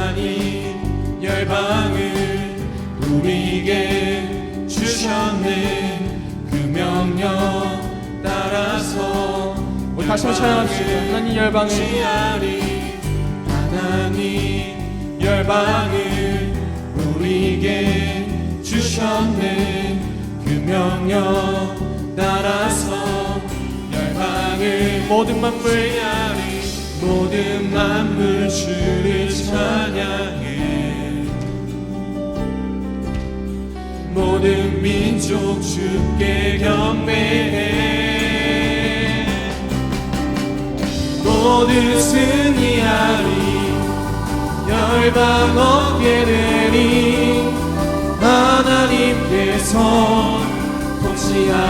하나님 열방을 우리에게 주셨네. 그 명령 따라서 우리 다시 한번 찬양합시다. 하나님 열방을 하나님 열방을 우리에게 주셨네. 그 명령 따라서 열방을 모든 만물 모든 만물 주를 찬양해. 모든 민족 주께 경배해. 모든 승리하리 열방 얻게 되니 하나님께서 통치하시네.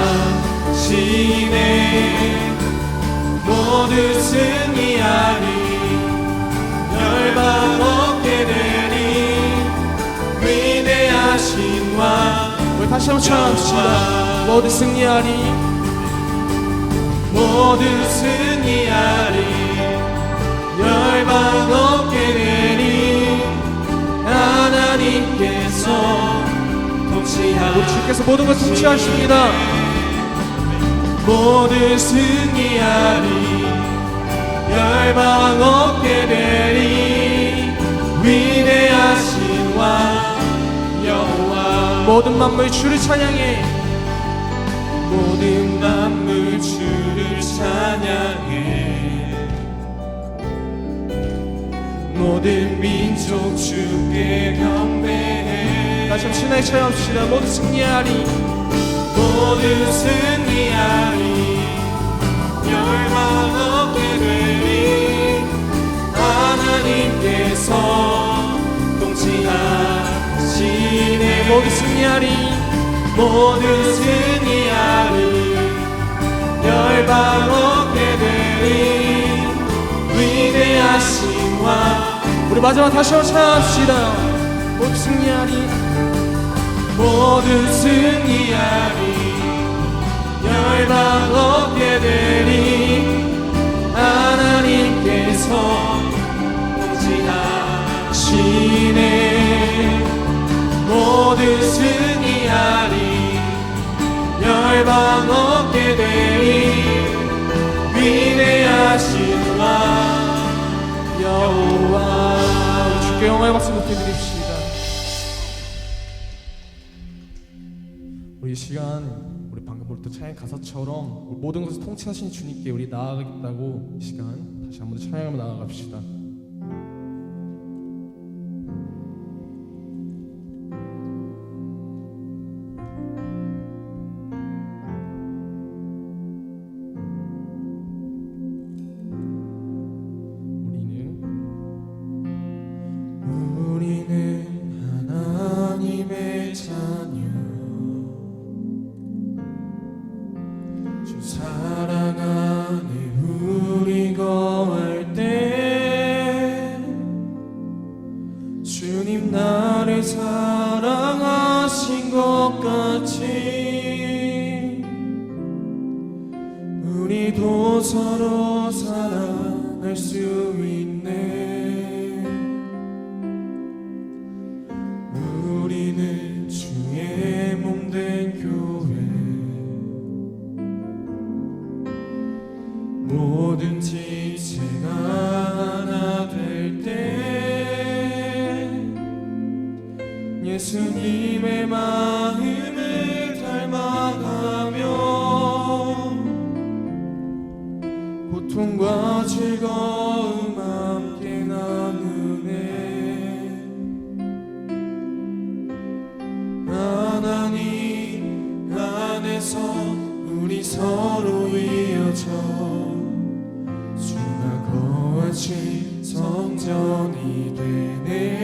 모든 승리하리 열방 얻게 되니 위대하신 왕. 우리 다시 한번 찬양합시다. 모든 승리하리 모든 승리하리 열방 얻게 되니 하나님께서 우리 주께서 모든 걸 통치하십니다. 모든 승리하리 열방 얻게 되니 위대하신 왕 여호와. 모든 만물 주를 찬양해. 모든 만물 주를 찬양해. 모든 민족 주께 경배해. 다시 한번 신나게 찬양합시다. 모든 승리하리 모든 승리하리 열방 얻게 되니 하나님께서 통치하시네. 모든 승리하리 모든 승리하리 열방 얻게 되니 위대하신 왕. 우리 마지막 다시 한번 찬양합시다. 모든 승리하리 모든 승리하리 열방 얻게 되니 하나님께서 통치하시네. 모든 승리하리 열방 얻게 되니 위대하신 왕 여호와. 주께 영광의 박수 높여드립시다. 우리 이 시간 우리 방금 볼 때 찬양 가사처럼 우리 모든 것을 통치하신 주님께 우리 나아가겠다고 이 시간 다시 한번 찬양하며 나아갑시다. 우리는 하나님의 자녀, 주 사랑 안에 우리 거할 때 주님 나를 사랑하신 것 같이 우리도 서로 사랑할 수 있네. 우리는 주의 몸된 교회, 모든 지체가 하나 될 때 예수님의 마음을 닮아가며 고통과 즐거움 함께 나누네. 하나님 안에서 우리 서로 이어져 주가 거하신 성전이 되네.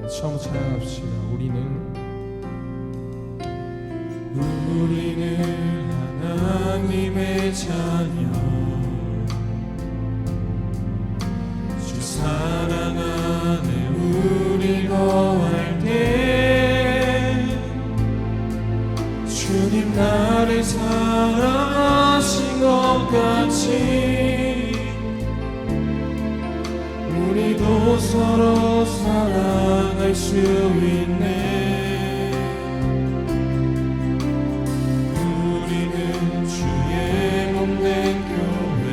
처음 찬양합시다. 우리는 하나님의 자녀, 주 사랑 안에 우리 거할 때 주님 나를 사랑하신 것 같이 우리도 서로 사랑할 수 있네. 우리는 주의 몸된 교회,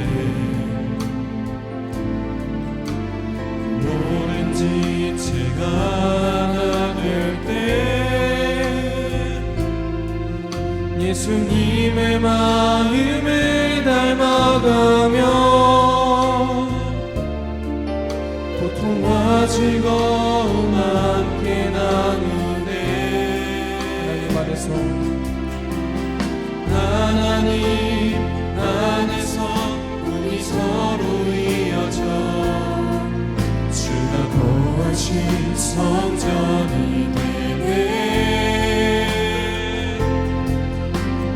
모든 지체가 하나 될 때 예수님의 마음을 닮아가며 고통과 즐거움 함께 나누네. 하나님 안에서 하나님 안에서 우리 서로 이어져 주가 거하신 성전이 되네.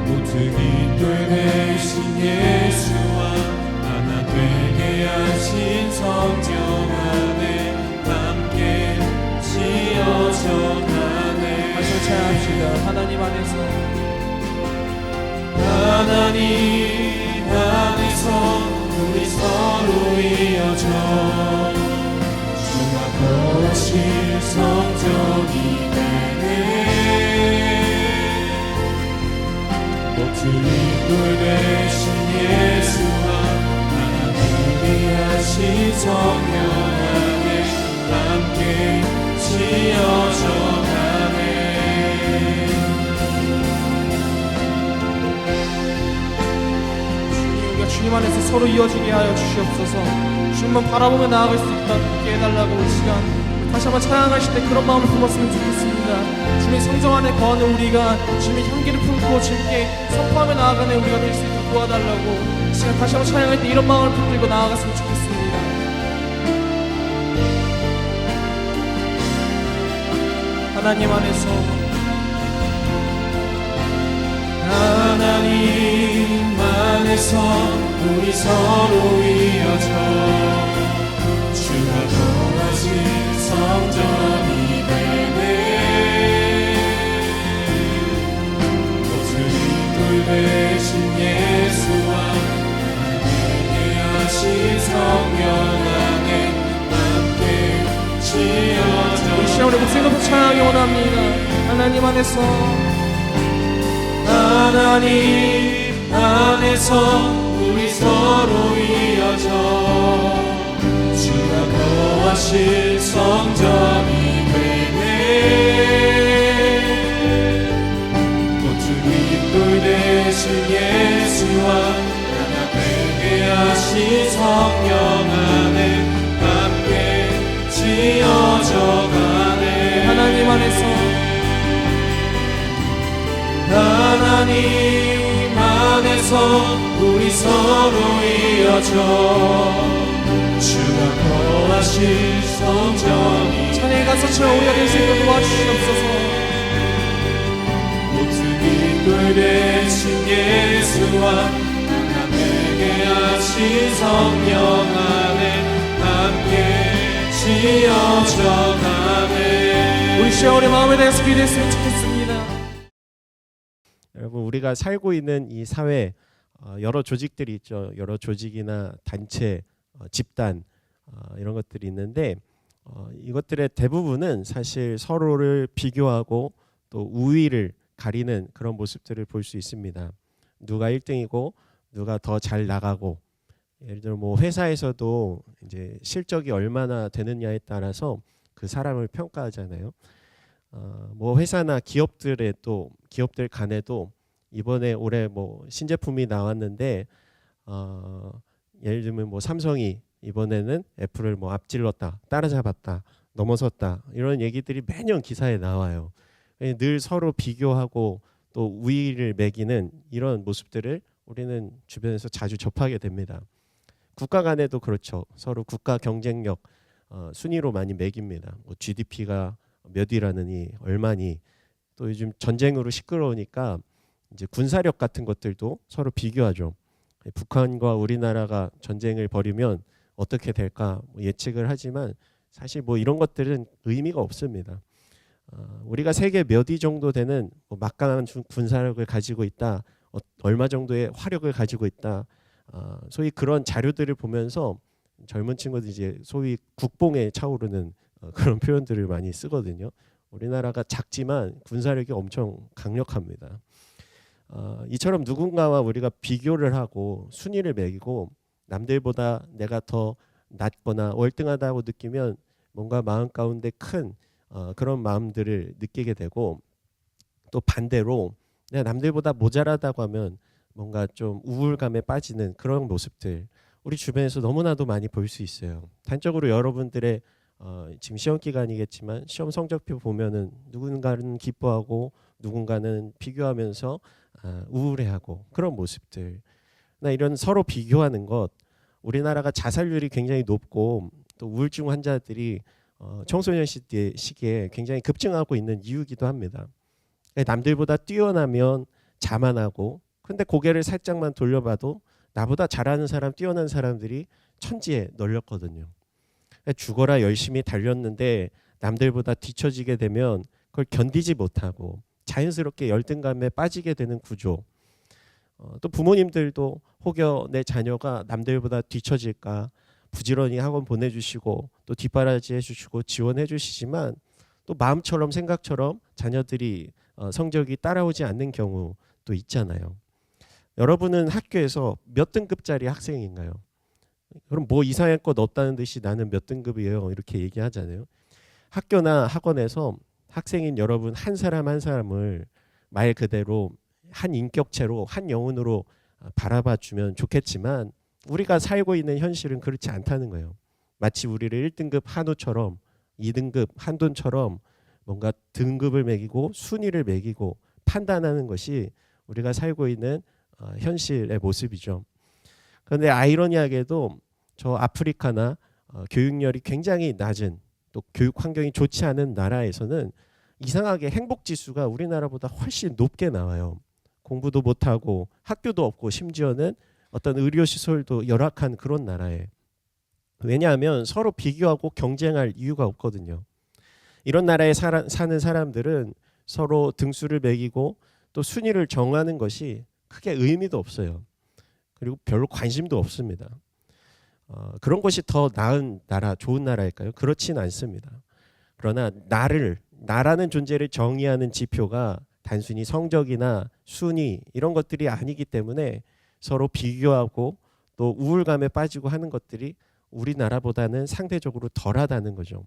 모든 이들 대신 예수와 하나 되게 하신 성전 안에 함께 지어져 가네. 다시 찬양합시다. 하나님 안에서 하나님 안에서 우리 서로 이어져 주가 거하신 성전이 되네. 모든 이들 대신 예수와 하나 되게 하신 성령 안에 함께 지어져 가네. 주님 안에서 서로 이어지게 하여 주시옵소서. 주님만 바라보며 나아갈 수 있게 해달라고 이 시간 다시 한번 찬양하실 때 그런 마음을 품었으면 좋겠습니다. 주님의 성정 안에 거하는 우리가 주님의 향기를 품고 주님께 선포하며 나아가는 우리가 될 수 있도록 도와달라고 이 시간 다시 한번 찬양할 때 이런 마음을 붙들고 나아갔으면 좋겠습니다. 하나님 안에서 하나님 안에서 우리 서로 이어져 주가 거하신 성전이 되네. 모든 이들 대신 예수와 되게 하신 성령 안에 함께 지어져 우리 시간 우리 목소리 높여 찬양하기 원합니다. 하나님 안에서 하나님 안에서 우리 서로 이어져 주가 거하신 성전이 되네. 모든 이들 대신 예수와 하나 되게 하신 성령 안에 함께 지어져 가네. 하나님 안에서 하나님 안에서 우리 서로 이어져 주가 거하신 성전이 찬양의 가서처럼 우리가 될 수 있도록 도와주시옵소서. 모든 이들 대신 예수와 하나 되게 하신 성령 안에 함께 지어져 가네. 우리 시간 우리 마음에 대해서 기도했으면 좋겠습니다. 여러분, 우리가 살고 있는 이 사회 여러 조직들이 있죠. 여러 조직이나 단체, 집단 이런 것들이 있는데 이것들의 대부분은 사실 서로를 비교하고 또 우위를 가리는 그런 모습들을 볼 수 있습니다. 누가 1등이고 누가 더 잘 나가고, 예를 들어 뭐 회사에서도 이제 실적이 얼마나 되느냐에 따라서 그 사람을 평가하잖아요. 뭐 회사나 기업들 간에도 이번에 올해 뭐 신제품이 나왔는데 예를 들면 뭐 삼성이 이번에는 애플을 뭐 앞질렀다, 따라잡았다, 넘어섰다, 이런 얘기들이 매년 기사에 나와요. 늘 서로 비교하고 또 우위를 매기는 이런 모습들을 우리는 주변에서 자주 접하게 됩니다. 국가 간에도 그렇죠. 서로 국가 경쟁력 순위로 많이 매깁니다. 뭐 GDP가 몇이라느니 얼마니, 또 요즘 전쟁으로 시끄러우니까 이제 군사력 같은 것들도 서로 비교하죠. 북한과 우리나라가 전쟁을 벌이면 어떻게 될까 예측을 하지만 사실 뭐 이런 것들은 의미가 없습니다. 우리가 세계 몇 위 정도 되는 막강한 군사력을 가지고 있다, 얼마 정도의 화력을 가지고 있다, 소위 그런 자료들을 보면서 젊은 친구들이 이제 소위 국뽕에 차오르는 그런 표현들을 많이 쓰거든요. 우리나라가 작지만 군사력이 엄청 강력합니다. 이처럼 누군가와 우리가 비교를 하고 순위를 매기고 남들보다 내가 더 낫거나 월등하다고 느끼면 뭔가 마음 가운데 큰 그런 마음들을 느끼게 되고, 또 반대로 내가 남들보다 모자라다고 하면 뭔가 좀 우울감에 빠지는 그런 모습들 우리 주변에서 너무나도 많이 볼 수 있어요. 단적으로 여러분들의 지금 시험 기간이겠지만 시험 성적표 보면은 누군가는 기뻐하고 누군가는 비교하면서 우울해하고 그런 모습들. 나 이런 서로 비교하는 것, 우리나라가 자살률이 굉장히 높고 또 우울증 환자들이 청소년 시기에 굉장히 급증하고 있는 이유이기도 합니다. 남들보다 뛰어나면 자만하고, 근데 고개를 살짝만 돌려봐도 나보다 잘하는 사람, 뛰어난 사람들이 천지에 널렸거든요. 죽어라 열심히 달렸는데 남들보다 뒤처지게 되면 그걸 견디지 못하고 자연스럽게 열등감에 빠지게 되는 구조. 또 부모님들도 혹여 내 자녀가 남들보다 뒤처질까 부지런히 학원 보내주시고 또 뒷바라지 해주시고 지원해 주시지만 또 마음처럼 생각처럼 자녀들이 성적이 따라오지 않는 경우도 있잖아요. 여러분은 학교에서 몇 등급짜리 학생인가요? 그럼 뭐 이상할 것 없다는 듯이 나는 몇 등급이에요 이렇게 얘기하잖아요. 학교나 학원에서 학생인 여러분 한 사람 한 사람을 말 그대로 한 인격체로 한 영혼으로 바라봐 주면 좋겠지만 우리가 살고 있는 현실은 그렇지 않다는 거예요. 마치 우리를 1등급 한우처럼 2등급 한돈처럼 뭔가 등급을 매기고 순위를 매기고 판단하는 것이 우리가 살고 있는 현실의 모습이죠. 그런데 아이러니하게도 저 아프리카나 교육열이 굉장히 낮은 또 교육 환경이 좋지 않은 나라에서는 이상하게 행복 지수가 우리나라보다 훨씬 높게 나와요. 공부도 못하고 학교도 없고 심지어는 어떤 의료시설도 열악한 그런 나라에. 왜냐하면 서로 비교하고 경쟁할 이유가 없거든요. 이런 나라에 사는 사람들은 서로 등수를 매기고 또 순위를 정하는 것이 크게 의미도 없어요. 그리고 별로 관심도 없습니다. 그런 것이 더 나은 나라, 좋은 나라일까요? 그렇진 않습니다. 그러나 나라는 존재를 정의하는 지표가 단순히 성적이나 순위 이런 것들이 아니기 때문에 서로 비교하고 또 우울감에 빠지고 하는 것들이 우리나라보다는 상대적으로 덜하다는 거죠.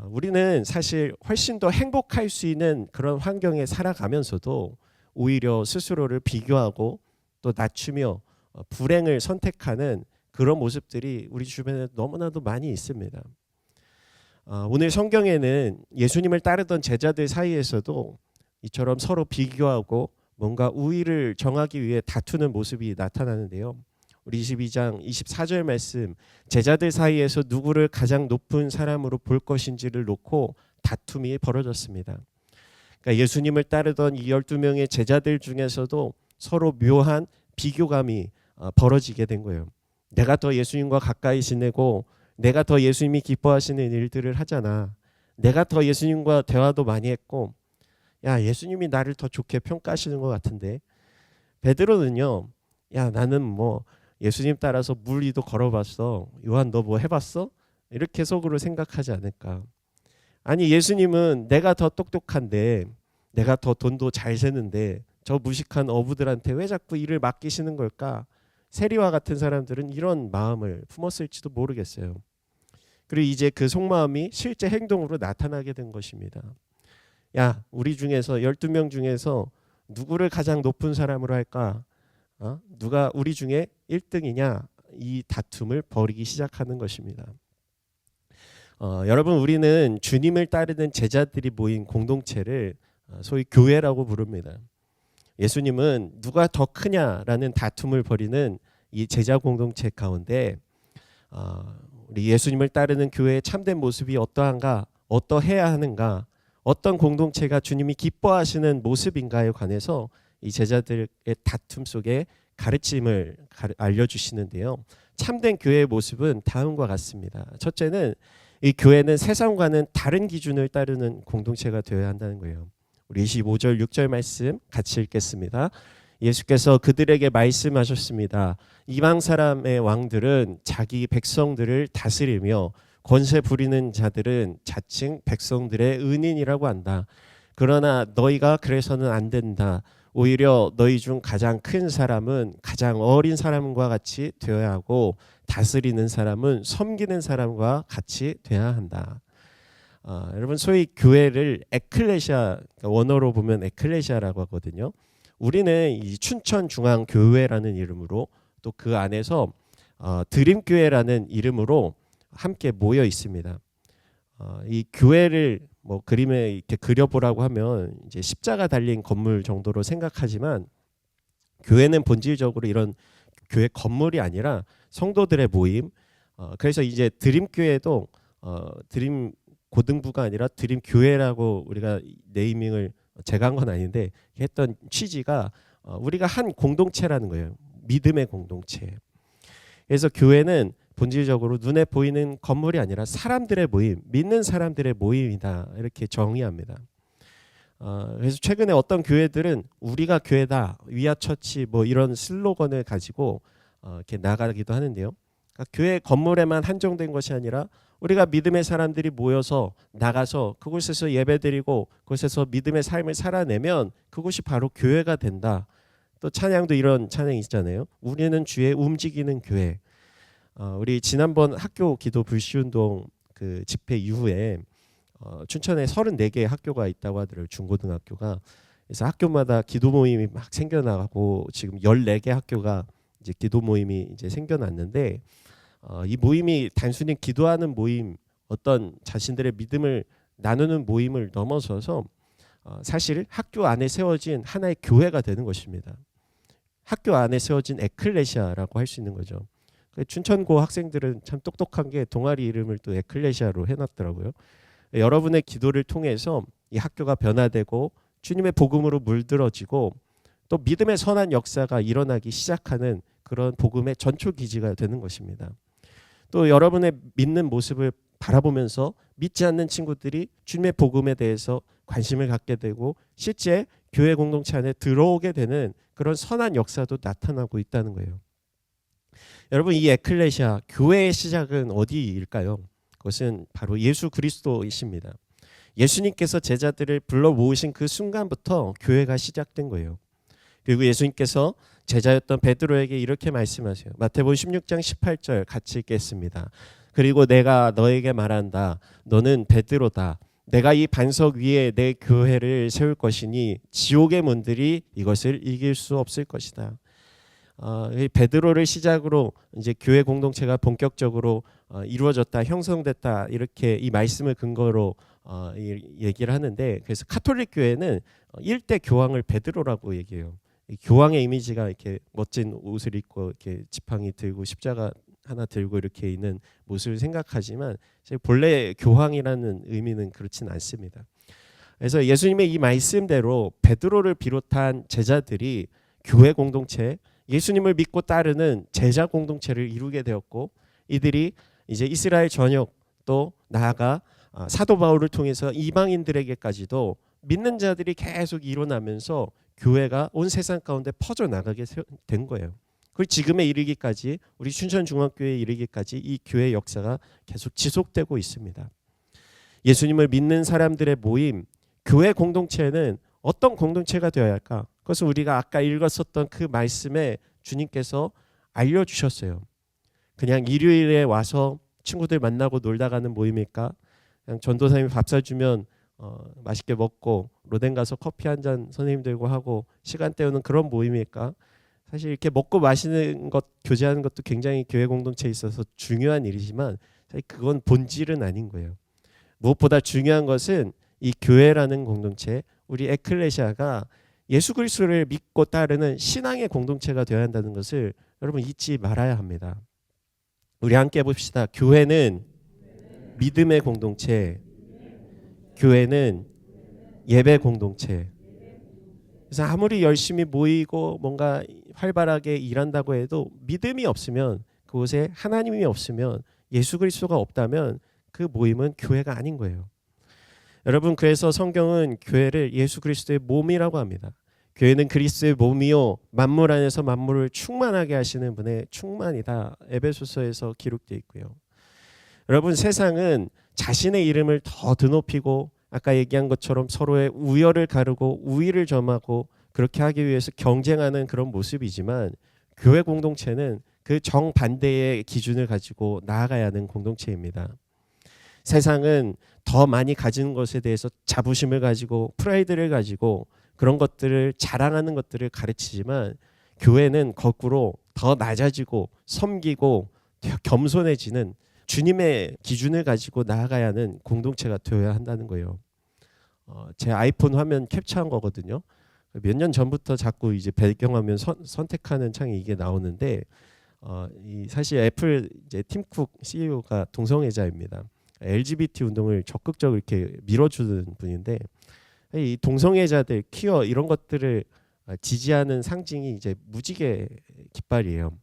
우리는 사실 훨씬 더 행복할 수 있는 그런 환경에 살아가면서도 오히려 스스로를 비교하고 또 낮추며 불행을 선택하는 그런 모습들이 우리 주변에 너무나도 많이 있습니다. 오늘 성경에는 예수님을 따르던 제자들 사이에서도 이처럼 서로 비교하고 뭔가 우위를 정하기 위해 다투는 모습이 나타나는데요. 우리 22장 24절 말씀, 제자들 사이에서 누구를 가장 높은 사람으로 볼 것인지를 놓고 다툼이 벌어졌습니다. 그러니까 예수님을 따르던 이 12명의 제자들 중에서도 서로 묘한 비교감이 벌어지게 된 거예요. 내가 더 예수님과 가까이 지내고 내가 더 예수님이 기뻐하시는 일들을 하잖아. 내가 더 예수님과 대화도 많이 했고 야, 예수님이 나를 더 좋게 평가하시는 것 같은데. 베드로는요, 야, 나는 뭐 예수님 따라서 물 위도 걸어봤어. 요한 너 뭐 해봤어? 이렇게 속으로 생각하지 않을까. 아니, 예수님은 내가 더 똑똑한데, 내가 더 돈도 잘 세는데 저 무식한 어부들한테 왜 자꾸 일을 맡기시는 걸까? 세리와 같은 사람들은 이런 마음을 품었을지도 모르겠어요. 그리고 이제 그 속마음이 실제 행동으로 나타나게 된 것입니다. 야, 우리 중에서 12명 중에서 누구를 가장 높은 사람으로 할까? 누가 우리 중에 1등이냐? 이 다툼을 벌이기 시작하는 것입니다. 여러분, 우리는 주님을 따르는 제자들이 모인 공동체를 소위 교회라고 부릅니다. 예수님은 누가 더 크냐라는 다툼을 벌이는 이 제자 공동체 가운데 우리 예수님을 따르는 교회의 참된 모습이 어떠한가 어떠해야 하는가, 어떤 공동체가 주님이 기뻐하시는 모습인가에 관해서 이 제자들의 다툼 속에 가르침을 알려주시는데요. 참된 교회의 모습은 다음과 같습니다. 첫째는 이 교회는 세상과는 다른 기준을 따르는 공동체가 되어야 한다는 거예요. 우리 25절 6절 말씀 같이 읽겠습니다. 예수께서 그들에게 말씀하셨습니다. 이방 사람의 왕들은 자기 백성들을 다스리며 권세 부리는 자들은 자칭 백성들의 은인이라고 한다. 그러나 너희가 그래서는 안 된다. 오히려 너희 중 가장 큰 사람은 가장 어린 사람과 같이 되어야 하고 다스리는 사람은 섬기는 사람과 같이 되어야 한다. 여러분 소위 교회를 에클레시아, 원어로 보면 에클레시아라고 하거든요. 우리는 이 춘천중앙교회라는 이름으로 또 그 안에서 드림교회라는 이름으로 함께 모여 있습니다. 이 교회를 뭐 그림에 이렇게 그려보라고 하면 이제 십자가 달린 건물 정도로 생각하지만 교회는 본질적으로 이런 교회 건물이 아니라 성도들의 모임. 그래서 이제 드림교회도 드림 고등부가 아니라 드림교회라고 우리가 네이밍을 제가 한 건 아닌데 했던 취지가 우리가 한 공동체라는 거예요. 믿음의 공동체. 그래서 교회는 본질적으로 눈에 보이는 건물이 아니라 사람들의 모임, 믿는 사람들의 모임이다 이렇게 정의합니다. 그래서 최근에 어떤 교회들은 우리가 교회다, 위아처치 뭐 이런 슬로건을 가지고 이렇게 나가기도 하는데요. 그러니까 교회 건물에만 한정된 것이 아니라 우리가 믿음의 사람들이 모여서 나가서 그곳에서 예배드리고 그곳에서 믿음의 삶을 살아내면 그곳이 바로 교회가 된다. 또 찬양도 이런 찬양이 있잖아요. 우리는 주의 움직이는 교회. 우리 지난번 학교 기도 불시운동 그 집회 이후에 춘천에 34개의 학교가 있다고 하더라고요. 중고등학교가. 그래서 학교마다 기도 모임이 막 생겨나고 지금 14개 학교가 이제 기도 모임이 이제 생겨났는데 이 모임이 단순히 기도하는 모임, 어떤 자신들의 믿음을 나누는 모임을 넘어서서 사실 학교 안에 세워진 하나의 교회가 되는 것입니다. 학교 안에 세워진 에클레시아라고 할 수 있는 거죠. 춘천고 학생들은 참 똑똑한 게 동아리 이름을 또 에클레시아로 해놨더라고요. 여러분의 기도를 통해서 이 학교가 변화되고 주님의 복음으로 물들어지고 또 믿음의 선한 역사가 일어나기 시작하는 그런 복음의 전초기지가 되는 것입니다. 또 여러분의 믿는 모습을 바라보면서 믿지 않는 친구들이 주님의 복음에 대해서 관심을 갖게 되고 실제 교회 공동체 안에 들어오게 되는 그런 선한 역사도 나타나고 있다는 거예요. 여러분 이 에클레시아 교회의 시작은 어디일까요? 그것은 바로 예수 그리스도이십니다. 예수님께서 제자들을 불러 모으신 그 순간부터 교회가 시작된 거예요. 그리고 예수님께서 제자였던 베드로에게 이렇게 말씀하세요. 마태복음 16장 18절 같이 읽겠습니다. 그리고 내가 너에게 말한다. 너는 베드로다. 내가 이 반석 위에 내 교회를 세울 것이니 지옥의 문들이 이것을 이길 수 없을 것이다. 베드로를 시작으로 이제 교회 공동체가 본격적으로 이루어졌다, 형성됐다 이렇게 이 말씀을 근거로 얘기를 하는데 그래서 카톨릭 교회는 일대 교황을 베드로라고 얘기해요. 교황의 이미지가 이렇게 멋진 옷을 입고 이렇게 지팡이 들고 십자가 하나 들고 이렇게 있는 모습을 생각하지만 본래 교황이라는 의미는 그렇진 않습니다. 그래서 예수님의 이 말씀대로 베드로를 비롯한 제자들이 교회 공동체, 예수님을 믿고 따르는 제자 공동체를 이루게 되었고 이들이 이제 이스라엘 전역 또 나아가 사도 바울을 통해서 이방인들에게까지도 믿는 자들이 계속 일어나면서 교회가 온 세상 가운데 퍼져나가게 된 거예요. 그리고 지금에 이르기까지 우리 춘천중앙교회에 이르기까지 이 교회 역사가 계속 지속되고 있습니다. 예수님을 믿는 사람들의 모임, 교회 공동체는 어떤 공동체가 되어야 할까? 그것을 우리가 아까 읽었었던 그 말씀에 주님께서 알려주셨어요. 그냥 일요일에 와서 친구들 만나고 놀다 가는 모임일까? 그냥 전도사님이 밥 사주면 맛있게 먹고 로덴 가서 커피 한 잔 선생님들과 하고 시간 때우는 그런 모임일까? 사실 이렇게 먹고 마시는 것, 교제하는 것도 굉장히 교회 공동체에 있어서 중요한 일이지만 사실 그건 본질은 아닌 거예요. 무엇보다 중요한 것은 이 교회라는 공동체, 우리 에클레시아가 예수 그리스도를 믿고 따르는 신앙의 공동체가 되어야 한다는 것을 여러분 잊지 말아야 합니다. 우리 함께 봅시다. 교회는 믿음의 공동체, 교회는 예배 공동체. 그래서 아무리 열심히 모이고 뭔가 활발하게 일한다고 해도 믿음이 없으면, 그곳에 하나님이 없으면, 예수 그리스도가 없다면 그 모임은 교회가 아닌 거예요. 여러분, 그래서 성경은 교회를 예수 그리스도의 몸이라고 합니다. 교회는 그리스도의 몸이요 만물 안에서 만물을 충만하게 하시는 분의 충만이다. 에베소서에서 기록되어 있고요. 여러분, 세상은 자신의 이름을 더 드높이고 아까 얘기한 것처럼 서로의 우열을 가르고 우위를 점하고 그렇게 하기 위해서 경쟁하는 그런 모습이지만, 교회 공동체는 그 정반대의 기준을 가지고 나아가야 하는 공동체입니다. 세상은 더 많이 가진 것에 대해서 자부심을 가지고 프라이드를 가지고 그런 것들을 자랑하는 것들을 가르치지만, 교회는 거꾸로 더 낮아지고 섬기고 겸손해지는 주님의 기준을 가지고 나아가야 하는 공동체가 되어야 한다는 거예요. 제 아이폰 화면 캡처한 거거든요. 몇 년 전부터 자꾸 이제 배경화면 선택하는 창이 이게 나오는데, 사실 애플 이제 팀 쿡 CEO가 동성애자입니다. LGBT 운동을 적극적으로 이렇게 밀어주는 분인데, 이 동성애자들 퀴어 이런 것들을 지지하는 상징이 이제 무지개 깃발이에요.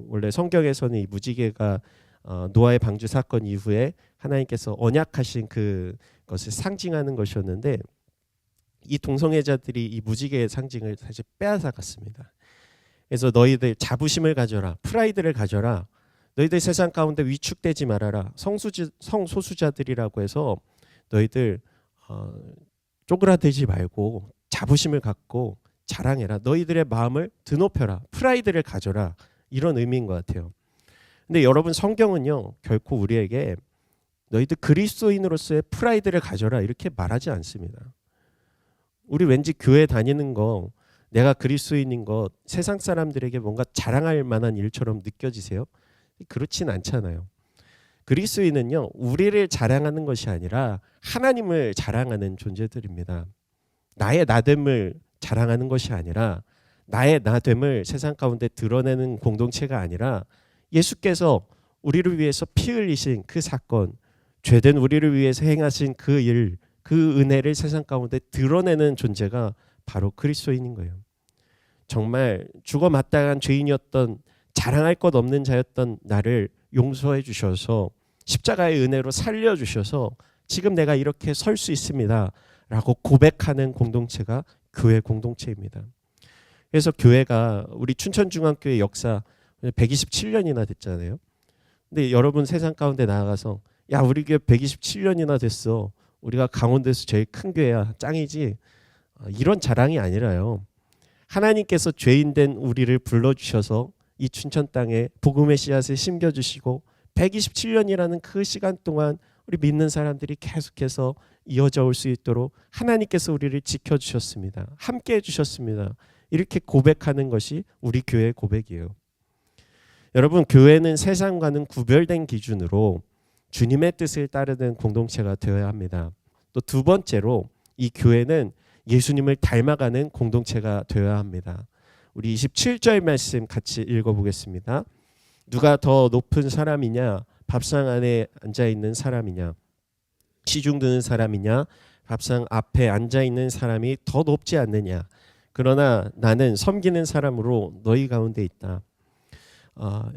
원래 성경에서는 이 무지개가 노아의 방주 사건 이후에 하나님께서 언약하신 그것을 상징하는 것이었는데, 이 동성애자들이 이 무지개의 상징을 사실 빼앗아갔습니다. 그래서 너희들 자부심을 가져라, 프라이드를 가져라, 너희들 세상 가운데 위축되지 말아라, 성소수자들이라고 해서 너희들 쪼그라들지 말고 자부심을 갖고 자랑해라, 너희들의 마음을 드높여라, 프라이드를 가져라, 이런 의미인 것 같아요. 근데 여러분, 성경은요 결코 우리에게 너희들 그리스도인으로서의 프라이드를 가져라 이렇게 말하지 않습니다. 우리 왠지 교회 다니는 거, 내가 그리스도인인 것 세상 사람들에게 뭔가 자랑할 만한 일처럼 느껴지세요? 그렇진 않잖아요. 그리스도인은요 우리를 자랑하는 것이 아니라 하나님을 자랑하는 존재들입니다. 나의 나됨을 자랑하는 것이 아니라, 나의 나됨을 세상 가운데 드러내는 공동체가 아니라, 예수께서 우리를 위해서 피 흘리신 그 사건, 죄된 우리를 위해서 행하신 그 일, 그 은혜를 세상 가운데 드러내는 존재가 바로 그리스도인인 거예요. 정말 죽어 마땅한 죄인이었던, 자랑할 것 없는 자였던 나를 용서해 주셔서 십자가의 은혜로 살려주셔서 지금 내가 이렇게 설 수 있습니다 라고 고백하는 공동체가 교회 공동체입니다. 그래서 교회가, 우리 춘천중앙교회 역사 127년이나 됐잖아요. 근데 여러분 세상 가운데 나아가서 야 우리 교회 127년이나 됐어, 우리가 강원도에서 제일 큰 교회야, 짱이지, 이런 자랑이 아니라요, 하나님께서 죄인된 우리를 불러주셔서 이 춘천 땅에 복음의 씨앗을 심겨주시고 127년이라는 그 시간 동안 우리 믿는 사람들이 계속해서 이어져 올 수 있도록 하나님께서 우리를 지켜주셨습니다. 함께 해주셨습니다. 이렇게 고백하는 것이 우리 교회의 고백이에요. 여러분, 교회는 세상과는 구별된 기준으로 주님의 뜻을 따르는 공동체가 되어야 합니다. 또 두 번째로 이 교회는 예수님을 닮아가는 공동체가 되어야 합니다. 우리 27절 말씀 같이 읽어보겠습니다. 누가 더 높은 사람이냐, 밥상 안에 앉아있는 사람이냐, 시중 드는 사람이냐, 밥상 앞에 앉아있는 사람이 더 높지 않느냐. 그러나 나는 섬기는 사람으로 너희 가운데 있다.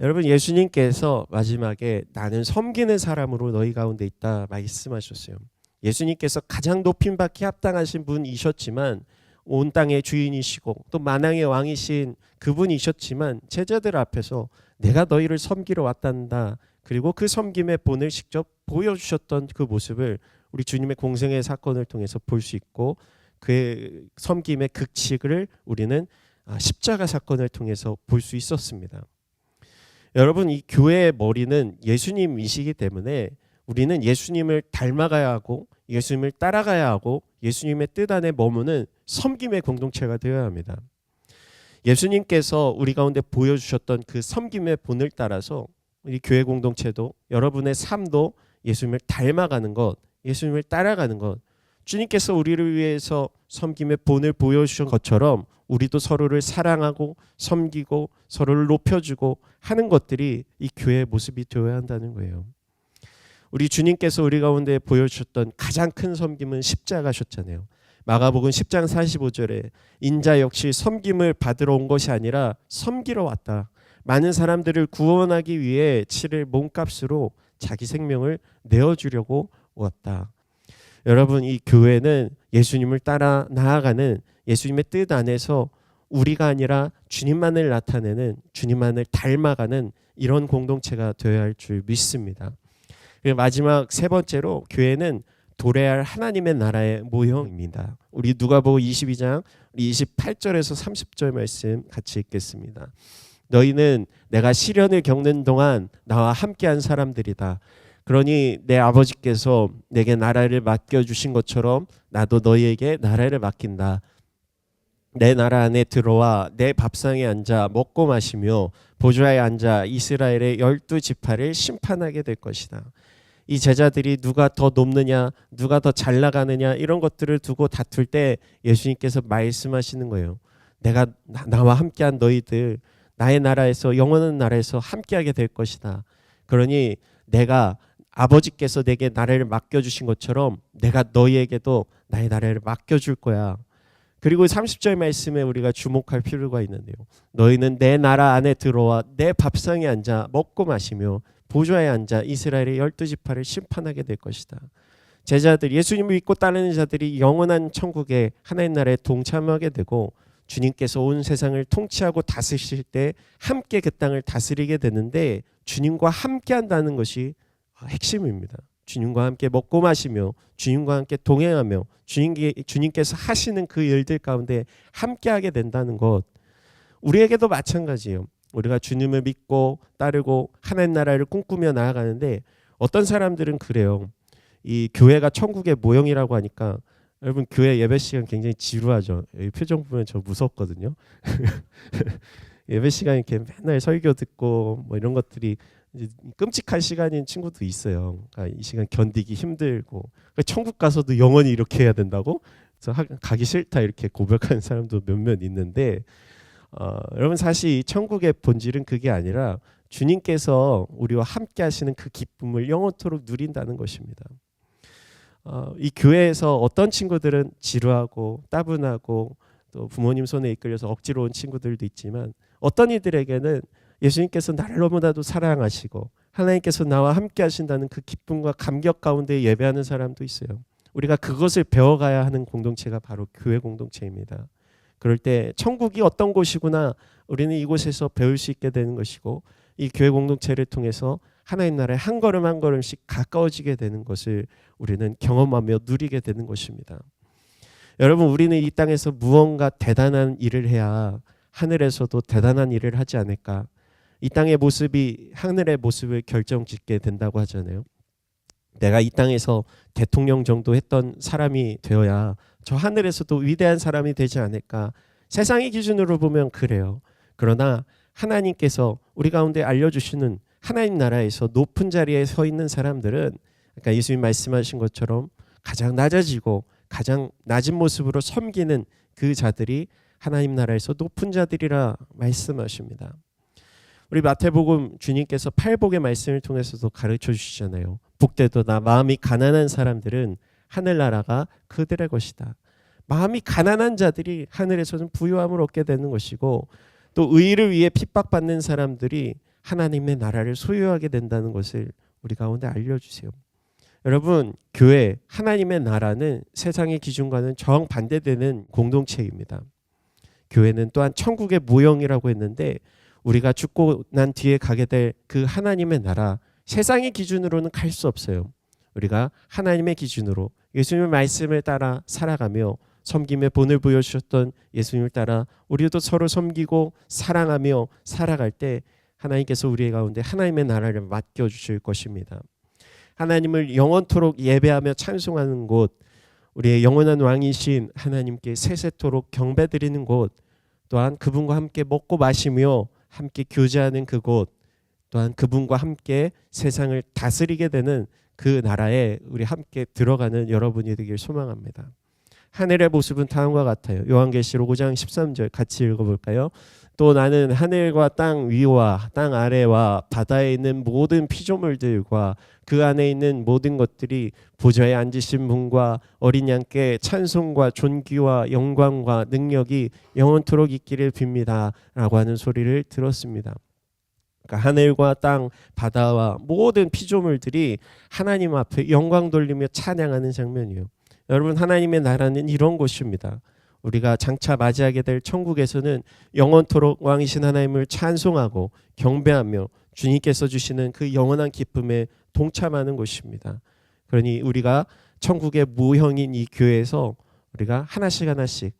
여러분, 예수님께서 마지막에 나는 섬기는 사람으로 너희 가운데 있다 말씀하셨어요. 예수님께서 가장 높임받기 합당하신 분이셨지만, 온 땅의 주인이시고 또 만왕의 왕이신 그분이셨지만, 제자들 앞에서 내가 너희를 섬기러 왔단다, 그리고 그 섬김의 본을 직접 보여주셨던 그 모습을 우리 주님의 공생의 사건을 통해서 볼 수 있고, 그의 섬김의 극치를 우리는 십자가 사건을 통해서 볼 수 있었습니다. 여러분, 이 교회의 머리는 예수님이시기 때문에 우리는 예수님을 닮아가야 하고 예수님을 따라가야 하고 예수님의 뜻 안에 머무는 섬김의 공동체가 되어야 합니다. 예수님께서 우리 가운데 보여주셨던 그 섬김의 본을 따라서 우리 교회 공동체도, 여러분의 삶도 예수님을 닮아가는 것, 예수님을 따라가는 것, 주님께서 우리를 위해서 섬김의 본을 보여주신 것처럼 우리도 서로를 사랑하고 섬기고 서로를 높여주고 하는 것들이 이 교회의 모습이 되어야 한다는 거예요. 우리 주님께서 우리 가운데 보여주셨던 가장 큰 섬김은 십자가셨잖아요. 마가복음 10장 45절에 인자 역시 섬김을 받으러 온 것이 아니라 섬기러 왔다. 많은 사람들을 구원하기 위해 치를 몸값으로 자기 생명을 내어주려고 왔다. 여러분, 이 교회는 예수님을 따라 나아가는 예수님의 뜻 안에서 우리가 아니라 주님만을 나타내는, 주님만을 닮아가는 이런 공동체가 되어야 할 줄 믿습니다. 마지막 세 번째로 교회는 도래할 하나님의 나라의 모형입니다. 우리 누가복음 22장 28절에서 30절 말씀 같이 읽겠습니다. 너희는 내가 시련을 겪는 동안 나와 함께한 사람들이다. 그러니 내 아버지께서 내게 나라를 맡겨주신 것처럼 나도 너희에게 나라를 맡긴다. 내 나라 안에 들어와 내 밥상에 앉아 먹고 마시며 보좌에 앉아 이스라엘의 12지파를 심판하게 될 것이다. 이 제자들이 누가 더 높느냐, 누가 더 잘 나가느냐 이런 것들을 두고 다툴 때 예수님께서 말씀하시는 거예요. 내가 나와 함께한 너희들 나의 나라에서, 영원한 나라에서 함께하게 될 것이다. 그러니 내가 아버지께서 내게 나라를 맡겨주신 것처럼 내가 너희에게도 나의 나라를 맡겨줄 거야. 그리고 30절 말씀에 우리가 주목할 필요가 있는데요. 너희는 내 나라 안에 들어와 내 밥상에 앉아 먹고 마시며 보좌에 앉아 이스라엘의 12지파를 심판하게 될 것이다. 제자들, 예수님을 믿고 따르는 자들이 영원한 천국에 하나님 나라에 동참하게 되고 주님께서 온 세상을 통치하고 다스리실 때 함께 그 땅을 다스리게 되는데 주님과 함께 한다는 것이 핵심입니다. 주님과 함께 먹고 마시며 주님과 함께 동행하며 주님께서 하시는 그 일들 가운데 함께하게 된다는 것, 우리에게도 마찬가지예요. 우리가 주님을 믿고 따르고 하나님 나라를 꿈꾸며 나아가는데 어떤 사람들은 그래요. 이 교회가 천국의 모형이라고 하니까 여러분 교회 예배 시간 굉장히 지루하죠. 이 표정 보면 저 무섭거든요. 예배 시간 이렇게 맨날 설교 듣고 뭐 이런 것들이 끔찍한 시간인 친구도 있어요. 그러니까 이 시간 견디기 힘들고 그러니까 천국 가서도 영원히 이렇게 해야 된다고? 그래서 가기 싫다 이렇게 고백하는 사람도 몇몇 있는데 여러분 사실 이 천국의 본질은 그게 아니라 주님께서 우리와 함께 하시는 그 기쁨을 영원토록 누린다는 것입니다. 이 교회에서 어떤 친구들은 지루하고 따분하고 또 부모님 손에 이끌려서 억지로 온 친구들도 있지만 어떤 이들에게는 예수님께서 나를 너무나도 사랑하시고 하나님께서 나와 함께 하신다는 그 기쁨과 감격 가운데 예배하는 사람도 있어요. 우리가 그것을 배워가야 하는 공동체가 바로 교회 공동체입니다. 그럴 때 천국이 어떤 곳이구나 우리는 이곳에서 배울 수 있게 되는 것이고 이 교회 공동체를 통해서 하나님 나라에 한 걸음 한 걸음씩 가까워지게 되는 것을 우리는 경험하며 누리게 되는 것입니다. 여러분, 우리는 이 땅에서 무언가 대단한 일을 해야 하늘에서도 대단한 일을 하지 않을까? 이 땅의 모습이 하늘의 모습을 결정짓게 된다고 하잖아요. 내가 이 땅에서 대통령 정도 했던 사람이 되어야 저 하늘에서도 위대한 사람이 되지 않을까? 세상의 기준으로 보면 그래요. 그러나 하나님께서 우리 가운데 알려주시는 하나님 나라에서 높은 자리에 서 있는 사람들은 그러니까 예수님 말씀하신 것처럼 가장 낮아지고 가장 낮은 모습으로 섬기는 그 자들이 하나님 나라에서 높은 자들이라 말씀하십니다. 우리 마태복음 주님께서 팔복의 말씀을 통해서도 가르쳐 주시잖아요. 복되도다 마음이 가난한 사람들은 하늘나라가 그들의 것이다. 마음이 가난한 자들이 하늘에서는 부유함을 얻게 되는 것이고 또 의를 위해 핍박받는 사람들이 하나님의 나라를 소유하게 된다는 것을 우리 가운데 알려주세요. 여러분, 교회, 하나님의 나라는 세상의 기준과는 정반대되는 공동체입니다. 교회는 또한 천국의 모형이라고 했는데 우리가 죽고 난 뒤에 가게 될 그 하나님의 나라, 세상의 기준으로는 갈 수 없어요. 우리가 하나님의 기준으로 예수님의 말씀을 따라 살아가며 섬김의 본을 보여주셨던 예수님을 따라 우리도 서로 섬기고 사랑하며 살아갈 때 하나님께서 우리 가운데 하나님의 나라를 맡겨주실 것입니다. 하나님을 영원토록 예배하며 찬송하는 곳, 우리의 영원한 왕이신 하나님께 세세토록 경배드리는 곳, 또한 그분과 함께 먹고 마시며 함께 교제하는 그곳, 또한 그분과 함께 세상을 다스리게 되는 그 나라에 우리 함께 들어가는 여러분이 되길 소망합니다. 하늘의 모습은 다음과 같아요. 요한계시록 5장 13절 같이 읽어볼까요? 또 나는 하늘과 땅 위와 땅 아래와 바다에 있는 모든 피조물들과 그 안에 있는 모든 것들이 보좌에 앉으신 분과 어린 양께 찬송과 존귀와 영광과 능력이 영원토록 있기를 빕니다 라고 하는 소리를 들었습니다. 그러니까 하늘과 땅, 바다와 모든 피조물들이 하나님 앞에 영광 돌리며 찬양하는 장면이에요. 여러분, 하나님의 나라는 이런 곳입니다. 우리가 장차 맞이하게 될 천국에서는 영원토록 왕이신 하나님을 찬송하고 경배하며 주님께서 주시는 그 영원한 기쁨에 동참하는 곳입니다. 그러니 우리가 천국의 모형인 이 교회에서 우리가 하나씩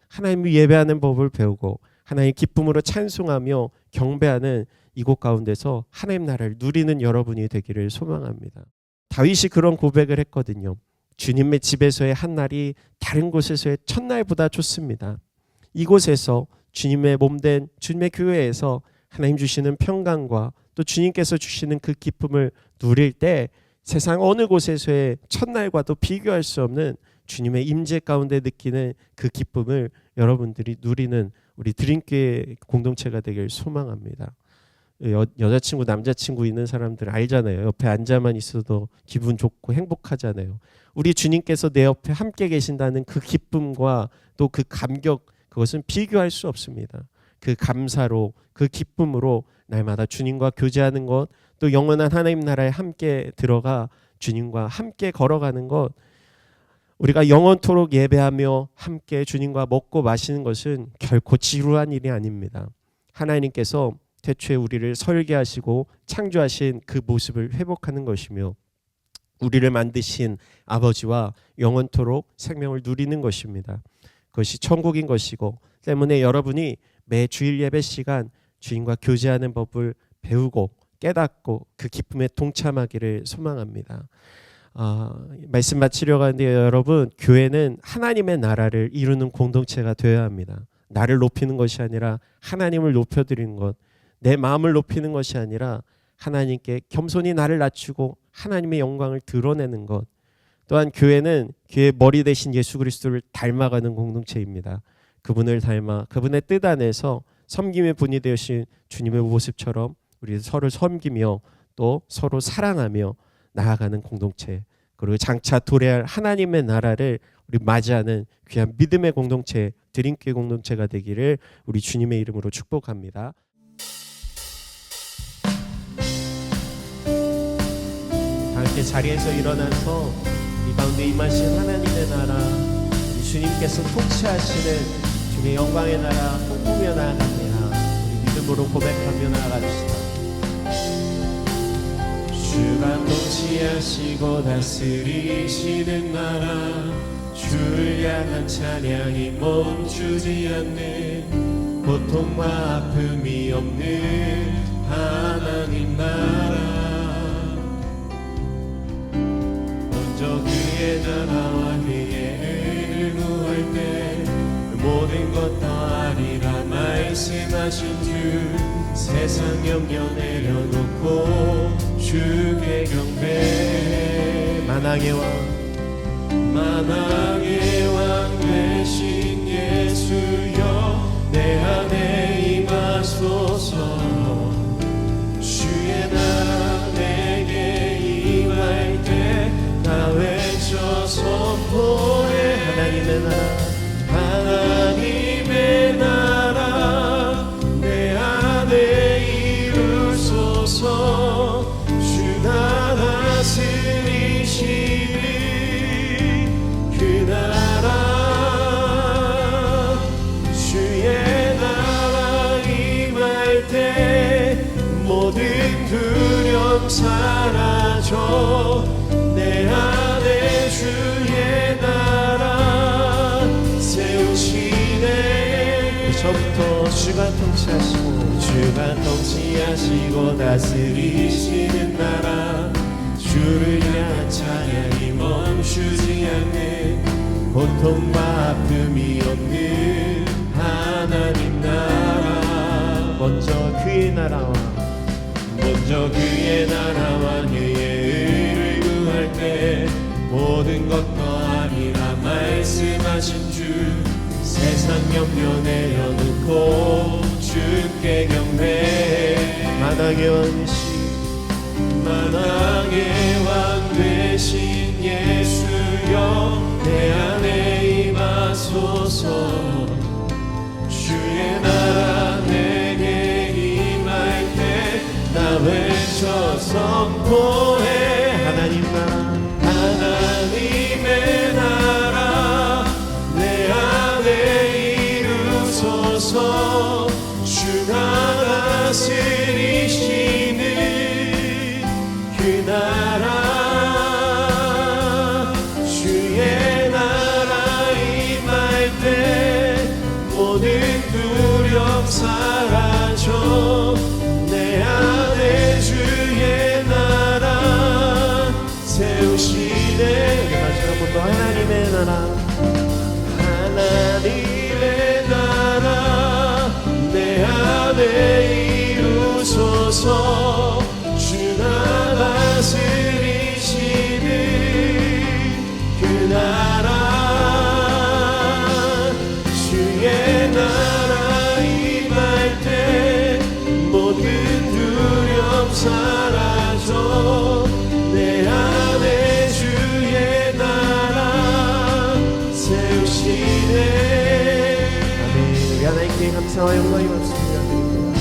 하나님을 예배하는 법을 배우고 하나님 기쁨으로 찬송하며 경배하는 이곳 가운데서 하나님 나라를 누리는 여러분이 되기를 소망합니다. 다윗이 그런 고백을 했거든요. 주님의 집에서의 한 날이 다른 곳에서의 첫날보다 좋습니다. 이곳에서 주님의 몸된 주님의 교회에서 하나님 주시는 평강과 또 주님께서 주시는 그 기쁨을 누릴 때 세상 어느 곳에서의 첫날과도 비교할 수 없는 주님의 임재 가운데 느끼는 그 기쁨을 여러분들이 누리는 우리 드림교회 공동체가 되길 소망합니다. 여자친구 남자친구 있는 사람들 알잖아요. 옆에 앉아만 있어도 기분 좋고 행복하잖아요. 우리 주님께서 내 옆에 함께 계신다는 그 기쁨과 또 그 감격, 그것은 비교할 수 없습니다. 그 감사로 그 기쁨으로 날마다 주님과 교제하는 것, 또 영원한 하나님 나라에 함께 들어가 주님과 함께 걸어가는 것, 우리가 영원토록 예배하며 함께 주님과 먹고 마시는 것은 결코 지루한 일이 아닙니다. 하나님께서 태초에 우리를 설계하시고 창조하신 그 모습을 회복하는 것이며 우리를 만드신 아버지와 영원토록 생명을 누리는 것입니다. 그것이 천국인 것이고, 때문에 여러분이 매 주일 예배 시간 주님과 교제하는 법을 배우고 깨닫고 그 기쁨에 동참하기를 소망합니다. 말씀 마치려고 하는데, 여러분, 교회는 하나님의 나라를 이루는 공동체가 되어야 합니다. 나를 높이는 것이 아니라 하나님을 높여드리는 것, 내 마음을 높이는 것이 아니라 하나님께 겸손히 나를 낮추고 하나님의 영광을 드러내는 것. 또한 교회는 교회의 머리 대신 예수 그리스도를 닮아가는 공동체입니다. 그분을 닮아 그분의 뜻 안에서 섬김의 분이 되신 주님의 모습처럼 우리 서로 섬기며 또 서로 사랑하며 나아가는 공동체, 그리고 장차 도래할 하나님의 나라를 우리 맞이하는 귀한 믿음의 공동체, 드림교회 공동체가 되기를 우리 주님의 이름으로 축복합니다. 다 함께 자리에서 일어나서 이 가운데 임하신 하나님의 나라, 우리 주님께서 통치하시는 주님의 영광의 나라 꿈꾸며 나아갑니다. 우리 믿음으로 고백하며 나아갑시다. 주가 통치하시고 다스리시는 나라, 주를 향한 찬양이 멈추지 않는 고통과 아픔이 없는 하나님 나라. 먼저 그의 나라와 그의 의를 구할 때 모든 것 더하리라 말씀하신 주, 세상 염려 내려놓고 주께 경배. 만왕의 왕, 만왕의 왕 되신 예수여, 내 안에 임하소서. 주의 나라 내게 임할 때 나 외쳐 선포해. 하나님의 나라, 하나님의 나라 내 안에 이루소서. 주가 다스리시는 그 나라, 주의 나라 임할 때 모든 두려움 사라져. 내 안에 주의 나라 세우시네. 저부터 주가 통치하시고 다스리시는 나라, 주를 향한 찬양이 멈추지 않는 고통과 아픔이 없는 하나님 나라. 먼저 그의 나라와 그의 의를 구할 때 모든 것 더하리라 말씀하 가진 주 세상 염려 내려놓고 주께 경배 만왕의 왕 되신 만왕의 왕 되신 예수여 내 안에 임하소서 주의 나라 내게 임할 때 나 외쳐 선포해 하나님 나라 하나님의 나라 내 안에 이루소서 주가 다스리시는 그 나라 주의 나라 임할 때 모든 두려움 사라져 내 안에 주의 나라 세우시네 마지막 번도 하나님의 나라 하나님의 나라 내 안에 이루소서 주가 다스리시는 그 나라 주의 나라 임할 때 모든 두려움 사라져 내 안에 주의 나라 세우시네 아멘. 우리 하나님께 감사와 영광이 많습니다.